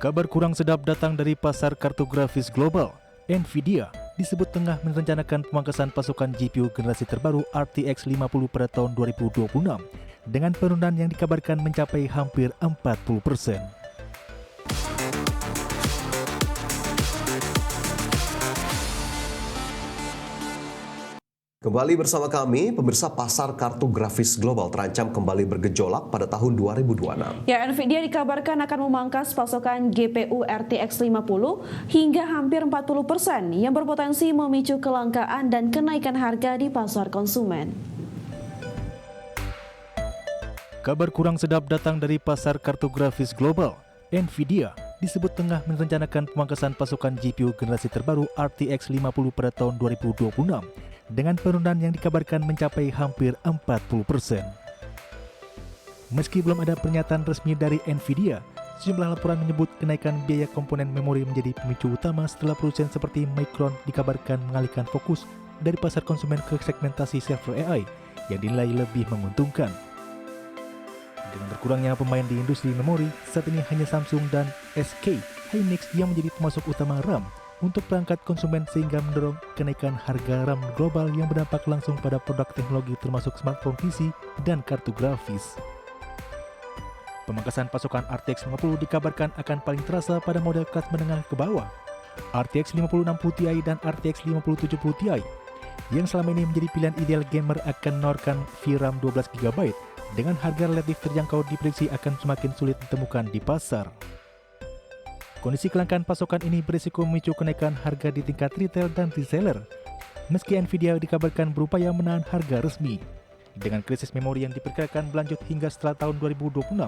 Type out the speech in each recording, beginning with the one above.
Kabar kurang sedap datang dari pasar kartu grafis global. Nvidia disebut tengah merencanakan pemangkasan pasokan GPU generasi terbaru RTX 50 pada tahun 2026 dengan penurunan yang dikabarkan mencapai hampir 40%. Kembali bersama kami, pemirsa. Pasar kartu grafis global terancam kembali bergejolak pada tahun 2026. Ya, Nvidia dikabarkan akan memangkas pasokan GPU RTX 50 hingga hampir 40% yang berpotensi memicu kelangkaan dan kenaikan harga di pasar konsumen. Kabar kurang sedap datang dari pasar kartu grafis global. Nvidia disebut tengah merencanakan pemangkasan pasokan GPU generasi terbaru RTX 50 pada tahun 2026 dengan penurunan yang dikabarkan mencapai hampir 40%. Meski belum ada pernyataan resmi dari Nvidia, sejumlah laporan menyebut kenaikan biaya komponen memori menjadi pemicu utama setelah perusahaan seperti Micron dikabarkan mengalihkan fokus dari pasar konsumen ke segmentasi server AI yang dinilai lebih menguntungkan. Dengan berkurangnya pemain di industri memori, saat ini hanya Samsung dan SK Hynix yang menjadi pemasok utama RAM untuk perangkat konsumen sehingga mendorong kenaikan harga RAM global yang berdampak langsung pada produk teknologi termasuk smartphone PC dan kartu grafis. Pemangkasan pasokan RTX 50 dikabarkan akan paling terasa pada model kelas menengah ke bawah, RTX 5060 Ti dan RTX 5070 Ti, yang selama ini menjadi pilihan ideal gamer akan menawarkan VRAM 12GB dengan harga relatif terjangkau diprediksi akan semakin sulit ditemukan di pasar. Kondisi kelangkaan pasokan ini berisiko memicu kenaikan harga di tingkat retail dan reseller, meski Nvidia dikabarkan berupaya menahan harga resmi. Dengan krisis memori yang diperkirakan berlanjut hingga setelah tahun 2026,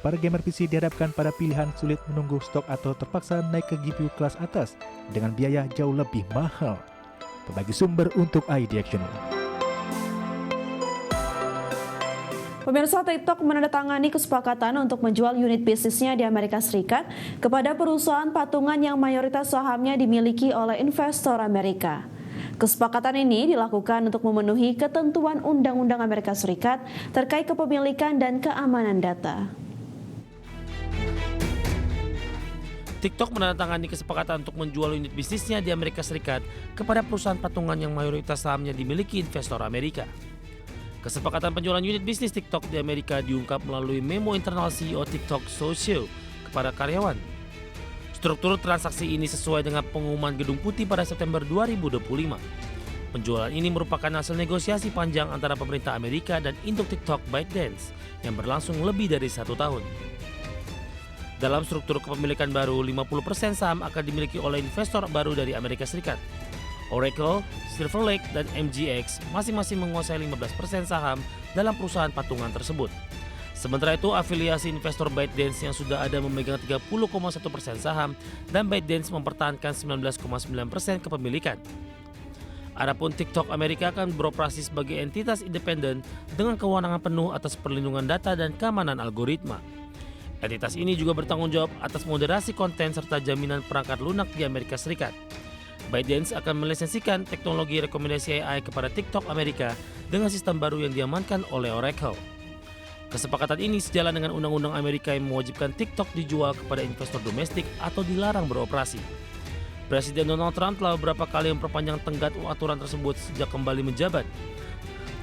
para gamer PC dihadapkan pada pilihan sulit menunggu stok atau terpaksa naik ke GPU kelas atas dengan biaya jauh lebih mahal. Berbagi sumber untuk ID Action. Pemirsa, TikTok menandatangani kesepakatan untuk menjual unit bisnisnya di Amerika Serikat kepada perusahaan patungan yang mayoritas sahamnya dimiliki oleh investor Amerika. Kesepakatan ini dilakukan untuk memenuhi ketentuan Undang-Undang Amerika Serikat terkait kepemilikan dan keamanan data. TikTok menandatangani kesepakatan untuk menjual unit bisnisnya di Amerika Serikat kepada perusahaan patungan yang mayoritas sahamnya dimiliki investor Amerika. Kesepakatan penjualan unit bisnis TikTok di Amerika diungkap melalui memo internal CEO TikTok Social kepada karyawan. Struktur transaksi ini sesuai dengan pengumuman Gedung Putih pada September 2025. Penjualan ini merupakan hasil negosiasi panjang antara pemerintah Amerika dan induk TikTok ByteDance yang berlangsung lebih dari 1 tahun. Dalam struktur kepemilikan baru, 50% saham akan dimiliki oleh investor baru dari Amerika Serikat. Oracle, Silver Lake, dan MGX masing-masing menguasai 15% saham dalam perusahaan patungan tersebut. Sementara itu, afiliasi investor ByteDance yang sudah ada memegang 30,1% saham dan ByteDance mempertahankan 19,9% kepemilikan. Adapun TikTok Amerika akan beroperasi sebagai entitas independen dengan kewenangan penuh atas perlindungan data dan keamanan algoritma. Entitas ini juga bertanggung jawab atas moderasi konten serta jaminan perangkat lunak di Amerika Serikat. ByteDance akan melisensikan teknologi rekomendasi AI kepada TikTok Amerika dengan sistem baru yang diamankan oleh Oracle. Kesepakatan ini sejalan dengan Undang-Undang Amerika yang mewajibkan TikTok dijual kepada investor domestik atau dilarang beroperasi. Presiden Donald Trump telah beberapa kali memperpanjang tenggat aturan tersebut sejak kembali menjabat.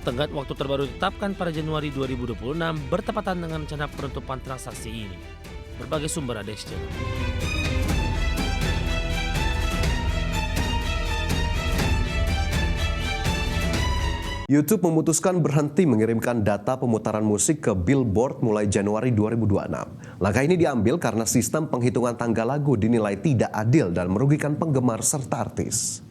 Tenggat waktu terbaru ditetapkan pada Januari 2026 bertepatan dengan rencana penutupan transaksi ini. Berbagai sumber ada Channel. YouTube memutuskan berhenti mengirimkan data pemutaran musik ke Billboard mulai Januari 2026. Langkah ini diambil karena sistem penghitungan tanggal lagu dinilai tidak adil dan merugikan penggemar serta artis.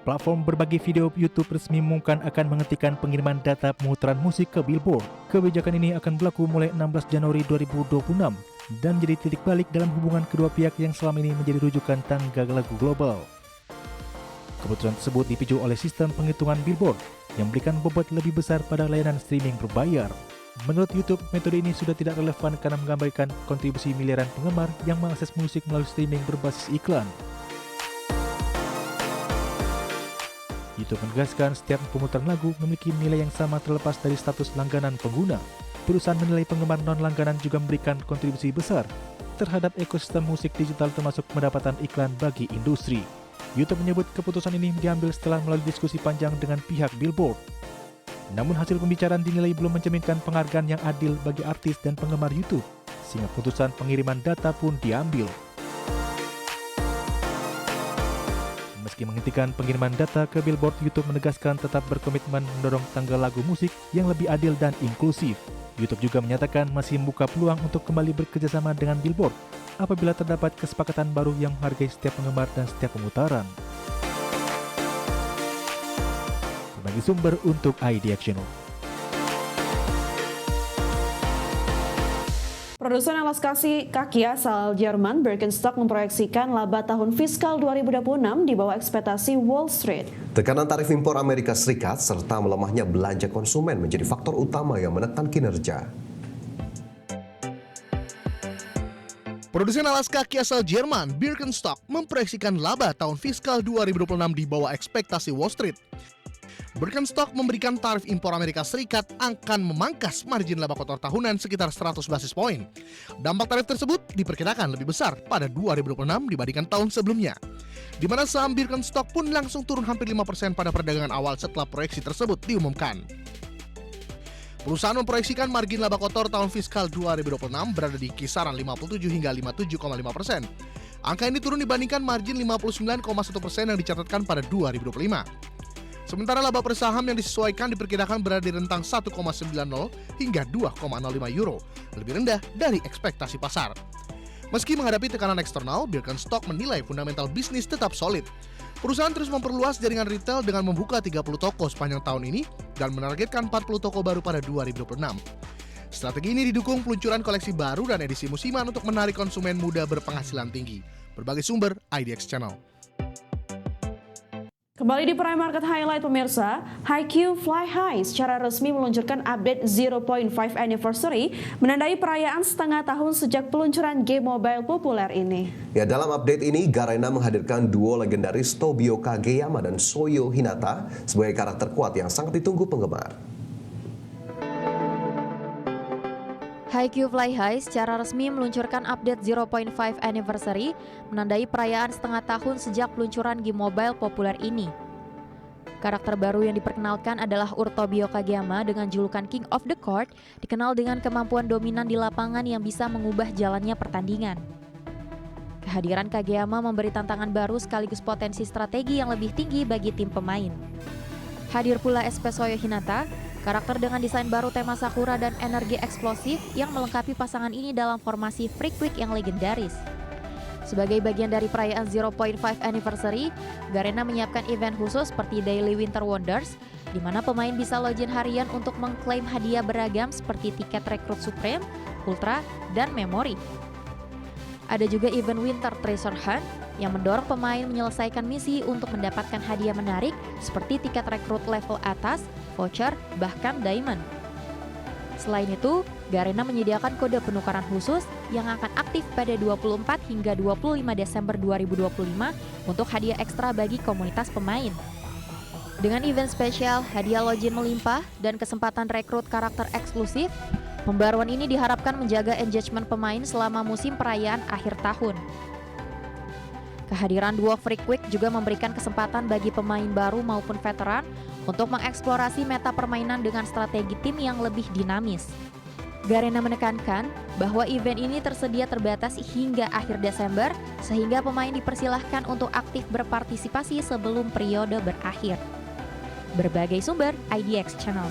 Platform berbagi video YouTube resmi mengumumkan akan menghentikan pengiriman data pemutaran musik ke Billboard. Kebijakan ini akan berlaku mulai 16 Januari 2026 dan menjadi titik balik dalam hubungan kedua pihak yang selama ini menjadi rujukan tanggal lagu global. Keputusan tersebut dipicu oleh sistem penghitungan Billboard yang memberikan bobot lebih besar pada layanan streaming berbayar. Menurut YouTube, metode ini sudah tidak relevan karena menggambarkan kontribusi miliaran penggemar yang mengakses musik melalui streaming berbasis iklan. YouTube menegaskan setiap pemutaran lagu memiliki nilai yang sama terlepas dari status langganan pengguna. Perusahaan menilai penggemar non-langganan juga memberikan kontribusi besar terhadap ekosistem musik digital termasuk pendapatan iklan bagi industri. YouTube menyebut keputusan ini diambil setelah melalui diskusi panjang dengan pihak Billboard. Namun hasil pembicaraan dinilai belum mencerminkan penghargaan yang adil bagi artis dan penggemar YouTube, sehingga putusan pengiriman data pun diambil. Meski menghentikan pengiriman data ke Billboard, YouTube menegaskan tetap berkomitmen mendorong tanggal lagu musik yang lebih adil dan inklusif. YouTube juga menyatakan masih membuka peluang untuk kembali bekerjasama dengan Billboard apabila terdapat kesepakatan baru yang menghargai setiap penggemar dan setiap pemutaran. Bagi sumber untuk IDX Channel. Produsen alas kaki asal Jerman Birkenstock memproyeksikan laba tahun fiskal 2026 di bawah ekspektasi Wall Street. Tekanan tarif impor Amerika Serikat serta melemahnya belanja konsumen menjadi faktor utama yang menekan kinerja. Produsen alas kaki asal Jerman, Birkenstock, memproyeksikan laba tahun fiskal 2026 di bawah ekspektasi Wall Street. Birkenstock memberikan tarif impor Amerika Serikat akan memangkas margin laba kotor tahunan sekitar 100 basis poin. Dampak tarif tersebut diperkirakan lebih besar pada 2026 dibandingkan tahun sebelumnya, di mana saham Birkenstock pun langsung turun hampir 5% pada perdagangan awal setelah proyeksi tersebut diumumkan. Perusahaan memproyeksikan margin laba kotor tahun fiskal 2026 berada di kisaran 57 hingga 57,5%. Angka ini turun dibandingkan margin 59,1% yang dicatatkan pada 2025. Sementara laba per saham yang disesuaikan diperkirakan berada di rentang 1,90 hingga 2,05 euro, lebih rendah dari ekspektasi pasar. Meski menghadapi tekanan eksternal, Birkenstock menilai fundamental bisnis tetap solid. Perusahaan terus memperluas jaringan retail dengan membuka 30 toko sepanjang tahun ini dan menargetkan 40 toko baru pada 2026. Strategi ini didukung peluncuran koleksi baru dan edisi musiman untuk menarik konsumen muda berpenghasilan tinggi. Berbagai sumber, IDX Channel. Kembali di Prime Market Highlight pemirsa, HiQ Fly High secara resmi meluncurkan update 0.5 Anniversary menandai perayaan setengah tahun sejak peluncuran game mobile populer ini. Ya, dalam update ini Garena menghadirkan duo legendaris Tobio Kageyama dan Soyo Hinata sebagai karakter kuat yang sangat ditunggu penggemar. HiQ Fly High secara resmi meluncurkan update 0.5 Anniversary menandai perayaan setengah tahun sejak peluncuran game mobile populer ini. Karakter baru yang diperkenalkan adalah Tobio Kageyama dengan julukan King of the Court, dikenal dengan kemampuan dominan di lapangan yang bisa mengubah jalannya pertandingan. Kehadiran Kageyama memberi tantangan baru sekaligus potensi strategi yang lebih tinggi bagi tim pemain. Hadir pula SP Soyo Hinata, karakter dengan desain baru tema Sakura dan energi eksplosif yang melengkapi pasangan ini dalam formasi Freak Week yang legendaris. Sebagai bagian dari perayaan 0.5 Anniversary, Garena menyiapkan event khusus seperti Daily Winter Wonders, di mana pemain bisa login harian untuk mengklaim hadiah beragam seperti tiket rekrut Supreme, Ultra, dan Memory. Ada juga event Winter Treasure Hunt yang mendorong pemain menyelesaikan misi untuk mendapatkan hadiah menarik seperti tiket rekrut level atas, voucher, bahkan diamond. Selain itu, Garena menyediakan kode penukaran khusus yang akan aktif pada 24 hingga 25 Desember 2025 untuk hadiah ekstra bagi komunitas pemain. Dengan event spesial, hadiah login melimpah, dan kesempatan rekrut karakter eksklusif, pembaruan ini diharapkan menjaga engagement pemain selama musim perayaan akhir tahun. Kehadiran duo Freak Week juga memberikan kesempatan bagi pemain baru maupun veteran untuk mengeksplorasi meta permainan dengan strategi tim yang lebih dinamis. Garena menekankan bahwa event ini tersedia terbatas hingga akhir Desember, sehingga pemain dipersilahkan untuk aktif berpartisipasi sebelum periode berakhir. Berbagai sumber, IDX Channel.